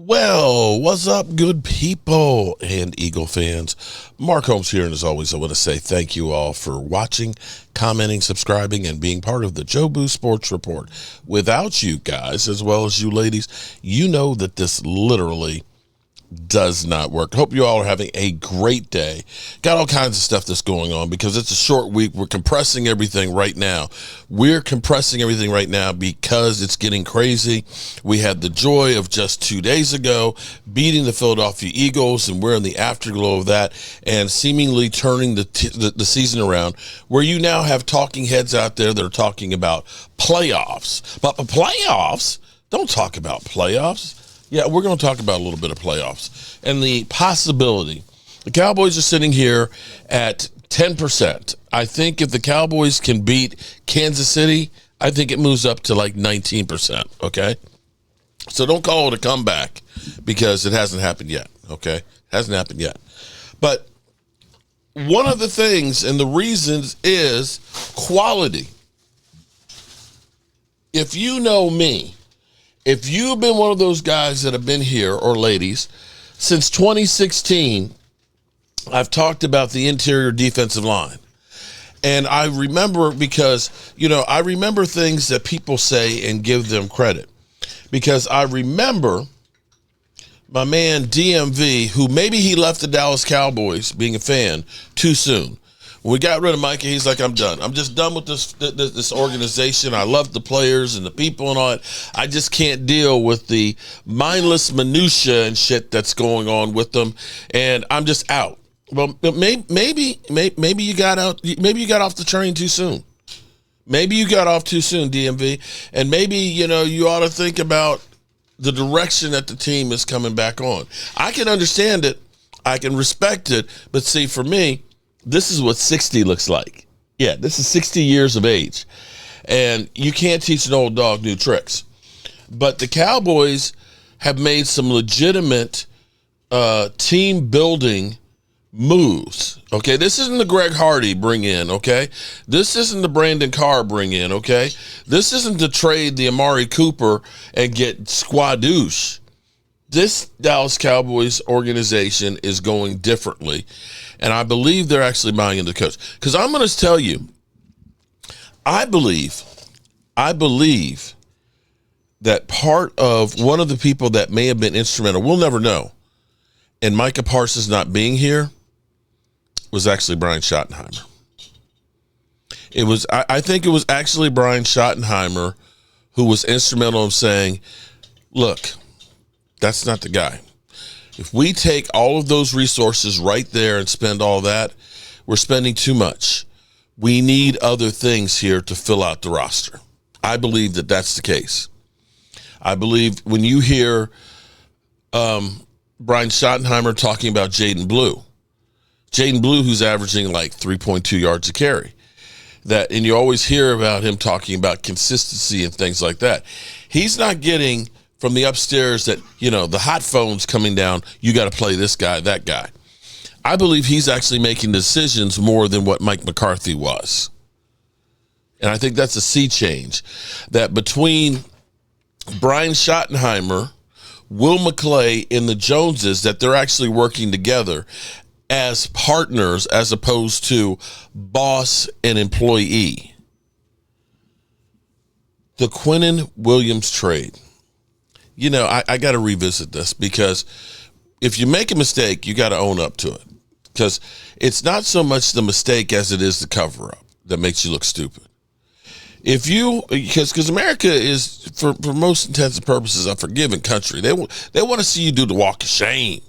Well, what's up, good people and Eagle fans? Mark Holmes here, and as always, I want to say thank you all for watching, commenting, subscribing, and being part of the Joe Boo Sports Report. Without you guys, as well as you ladies, you know that this literally does not work. Hope you all are having a great day. Got all kinds of stuff that's going on because it's a short week. We're compressing everything right now. We're compressing everything right now because it's getting crazy. We had the joy of just 2 days ago beating the Philadelphia Eagles, and we're in the afterglow of that and seemingly turning the season around, where you now have talking heads out there that are talking about playoffs. But playoffs? Don't talk about playoffs. Yeah, we're going to talk about a little bit of playoffs and the possibility. The Cowboys are sitting here at 10%. I think if the Cowboys can beat Kansas City, I think it moves up to like 19%, okay? So don't call it a comeback because it hasn't happened yet, okay? Hasn't happened yet. But one of the things and the reasons is quality. If you know me, if you've been one of those guys that have been here, or ladies, since 2016, I've talked about the interior defensive line. And I remember because, I remember things that people say and give them credit. Because I remember my man DMV, who maybe he left the Dallas Cowboys, being a fan, too soon. When we got rid of Micah, he's like, I'm done. I'm just done with this organization. I love the players and the people and all that. I just can't deal with the mindless minutia and shit that's going on with them, and I'm just out. Well, maybe you got out. Maybe you got off the train too soon. Maybe you got off too soon, DMV, and maybe you ought to think about the direction that the team is coming back on. I can understand it. I can respect it, but see, for me, this is what 60 looks like. Yeah, this is 60 years of age. And you can't teach an old dog new tricks. But the Cowboys have made some legitimate team building moves. Okay, this isn't the Greg Hardy bring in, okay? This isn't the Brandon Carr bring in, okay? This isn't to trade the Amari Cooper and get squadouche. This Dallas Cowboys organization is going differently, and I believe they're actually buying into the coach. Because I'm going to tell you, I believe that part of one of the people that may have been instrumental, we'll never know, in Micah Parsons not being here was actually Brian Schottenheimer. I think it was actually Brian Schottenheimer who was instrumental in saying, look, that's not the guy. If we take all of those resources right there and spend all that, we're spending too much. We need other things here to fill out the roster. I believe that that's the case. I believe when you hear Brian Schottenheimer talking about Jaden Blue, who's averaging like 3.2 yards a carry, and you always hear about him talking about consistency and things like that. He's not getting from the upstairs that, the hot phone's coming down, you got to play this guy, that guy. I believe he's actually making decisions more than what Mike McCarthy was. And I think that's a sea change. That between Brian Schottenheimer, Will McClay, and the Joneses, that they're actually working together as partners as opposed to boss and employee. The Quinnen Williams trade. I got to revisit this because if you make a mistake, you got to own up to it, because it's not so much the mistake as it is the cover up that makes you look stupid. Because America is, for most intents and purposes, a forgiving country. They want to see you do the walk of shame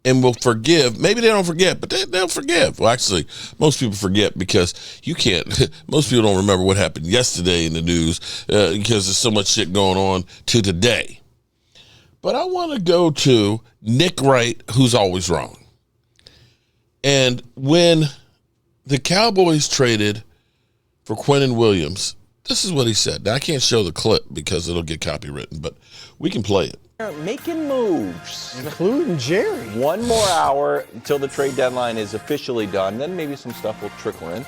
and will forgive. Maybe they don't forget, but they'll forgive. Well, actually, most people forget because you can't. Most people don't remember what happened yesterday in the news because there's so much shit going on to today. But I want to go to Nick Wright, who's always wrong. And when the Cowboys traded for Quinnen Williams, this is what he said. Now, I can't show the clip because it'll get copywritten, but we can play it. Making moves, including Jerry. One more hour until the trade deadline is officially done. Then maybe some stuff will trickle in.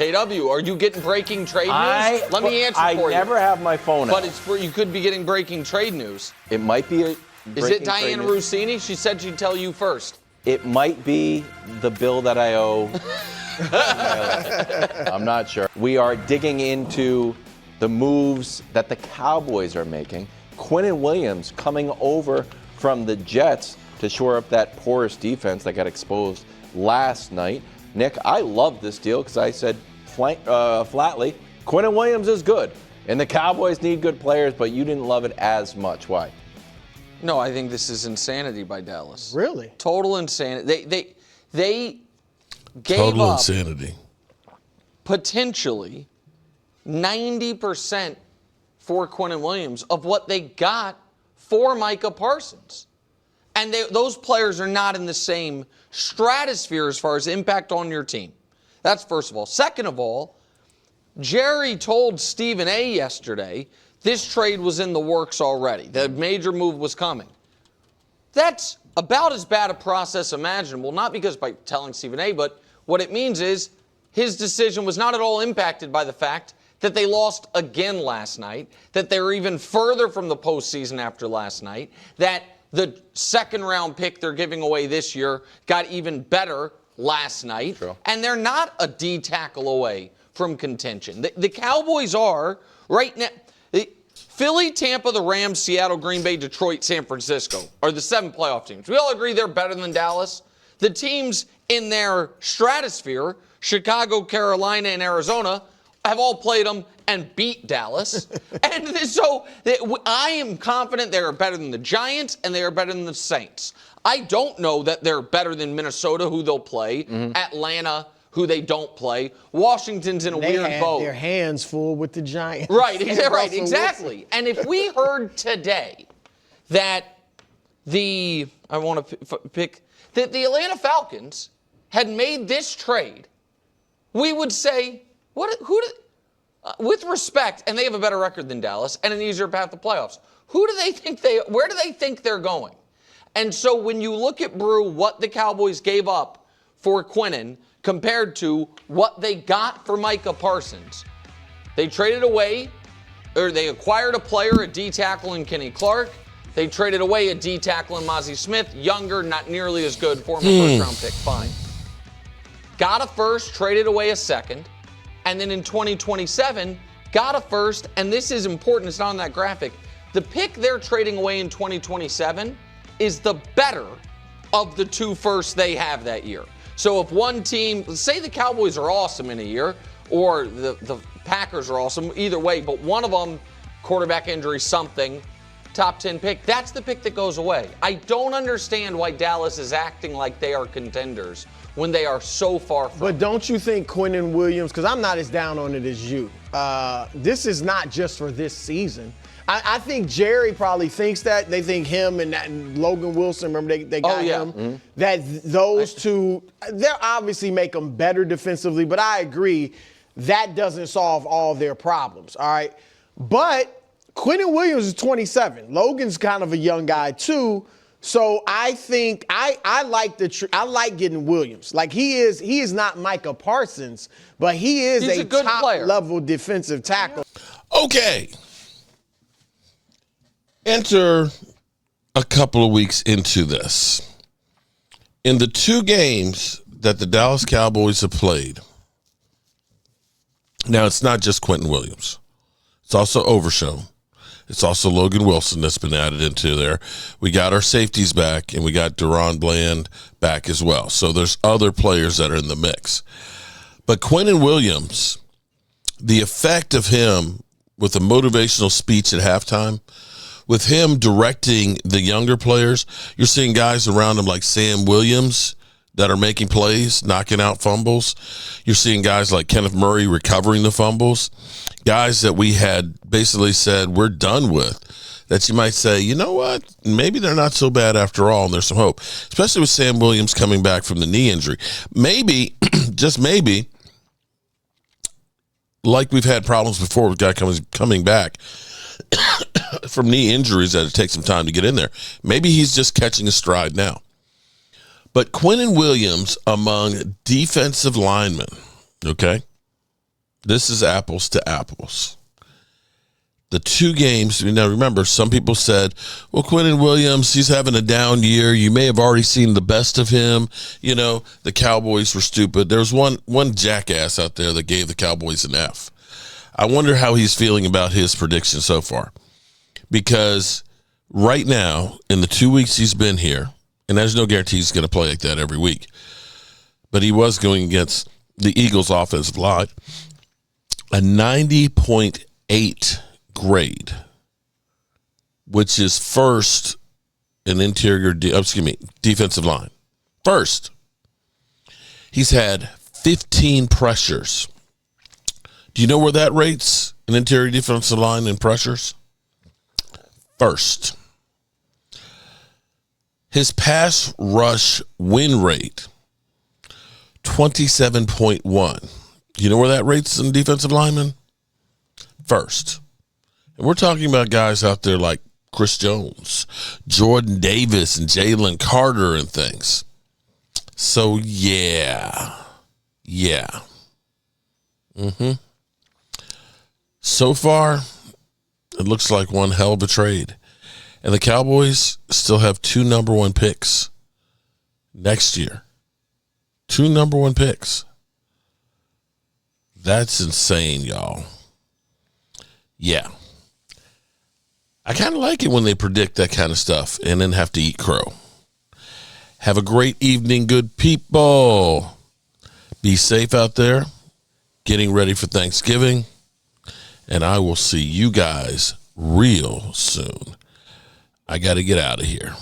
KW, are you getting breaking trade news? Let me answer for you. I never have my phone But out. you could be getting breaking trade news. It might be Is it Diana Rossini? She said she'd tell you first. It might be the bill that I owe. I'm not sure. We are digging into the moves that the Cowboys are making. Quinnen Williams coming over from the Jets to shore up that porous defense that got exposed last night. Nick, I love this deal because I said flatly, Quinnen Williams is good. And the Cowboys need good players, but you didn't love it as much. Why? No, I think this is insanity by Dallas. Really? Total insanity. They gave Total up insanity. potentially 90% for Quinnen Williams of what they got for Micah Parsons. And those players are not in the same stratosphere as far as impact on your team. That's first of all. Second of all, Jerry told Stephen A. yesterday this trade was in the works already. The major move was coming. That's about as bad a process imaginable, not because by telling Stephen A., but what it means is his decision was not at all impacted by the fact that they lost again last night, that they were even further from the postseason after last night, that the second-round pick they're giving away this year got even better last night, True. and they're not a D tackle away from contention. The Cowboys are right now. Philly, Tampa, the Rams, Seattle, Green Bay, Detroit, San Francisco are the 7 playoff teams. We all agree they're better than Dallas. The teams in their stratosphere, Chicago, Carolina, and Arizona, have all played them and beat Dallas. And so I am confident they are better than the Giants and they are better than the Saints. I don't know that they're better than Minnesota, who they'll play, Atlanta, who they don't play. Washington's in a weird boat. Their hands full with the Giants. Right, exactly. And if we heard today that the Atlanta Falcons had made this trade, we would say, with respect, and they have a better record than Dallas and an easier path to playoffs. Where do they think they're going? And so when you look at Brew, what the Cowboys gave up for Quinnen compared to what they got for Micah Parsons, they traded away, or they acquired a player, a D tackle in Kenny Clark. They traded away a D tackle in Mozzie Smith, younger, not nearly as good, former first-round pick, fine. Got a first, traded away a second, and then in 2027, got a first, and this is important, it's not on that graphic. The pick they're trading away in 2027 is the better of the 2 firsts they have that year. So if one team, say the Cowboys are awesome in a year, or the Packers are awesome, either way, but one of them, quarterback injury, something, top 10 pick, that's the pick that goes away. I don't understand why Dallas is acting like they are contenders when they are so far from. But don't you think Quinnen Williams, because I'm not as down on it as you, this is not just for this season. I think Jerry probably thinks that. They think him and Logan Wilson, remember they got him, that those two, they'll obviously make them better defensively, but I agree, that doesn't solve all their problems, all right? But Quinnen Williams is 27. Logan's kind of a young guy too. So I think I like getting Williams. Like he is not Micah Parsons, but he's a top level defensive tackle. Okay. Enter a couple of weeks into this. In the 2 games that the Dallas Cowboys have played, now it's not just Quinnen Williams. It's also Overshown. It's also Logan Wilson that's been added into there. We got our safeties back, and we got Deron Bland back as well. So there's other players that are in the mix. But Quinnen Williams, the effect of him with a motivational speech at halftime, with him directing the younger players, you're seeing guys around him like Sam Williams that are making plays, knocking out fumbles. You're seeing guys like Kenneth Murray recovering the fumbles, guys that we had basically said we're done with, that you might say, you know what, maybe they're not so bad after all, and there's some hope, especially with Sam Williams coming back from the knee injury. Maybe, just maybe, like we've had problems before with guy coming back from knee injuries that it takes some time to get in there. Maybe he's just catching a stride now. But Quinnen Williams among defensive linemen, okay, This is apples to apples. The two games, now remember, some people said, well, Quinnen Williams, he's having a down year. You may have already seen the best of him. You know, the Cowboys were stupid. There's one jackass out there that gave the Cowboys an F. I wonder how he's feeling about his prediction so far. Because right now, in the 2 weeks he's been here, and there's no guarantee he's going to play like that every week, but he was going against the Eagles' offensive line, a 90.8 grade, which is first in defensive line. First. He's had 15 pressures. Do you know where that rates an interior defensive line in pressures? First. His pass rush win rate, 27.1. Do you know where that rates in defensive linemen? First. And we're talking about guys out there like Chris Jones, Jordan Davis, and Jalen Carter and things. So, yeah. So far, it looks like one hell of a trade. And the Cowboys still have 2 number 1 picks next year. 2 number 1 picks. That's insane, y'all. Yeah. I kind of like it when they predict that kind of stuff and then have to eat crow. Have a great evening, good people. Be safe out there. Getting ready for Thanksgiving. And I will see you guys real soon. I got to get out of here.